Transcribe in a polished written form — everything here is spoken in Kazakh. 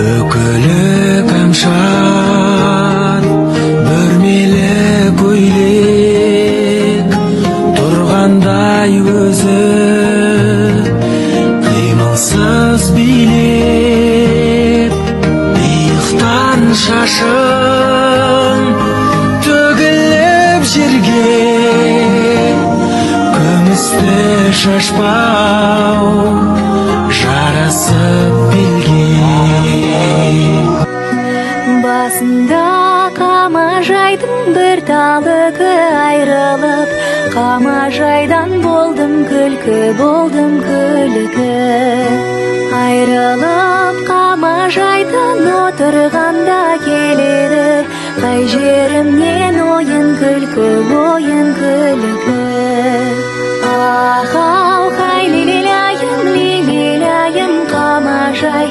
үкілі кәмшат бүрмелі көйлек тұрғандай өзі қимылсыз билеп иықтан шашын төгіліп жерге күмісті шашпау жарасып белге. Басында қамажайдың бір талығы айрылып, қамажайдан болдым күлкі, болдым күлкі. Айрылып қамажайдан отырғанда келеді, қай жерімнен ойын күлкі, ойын күлкі. Ах, ау, хай, лилилайым, лилилайым, қамажай.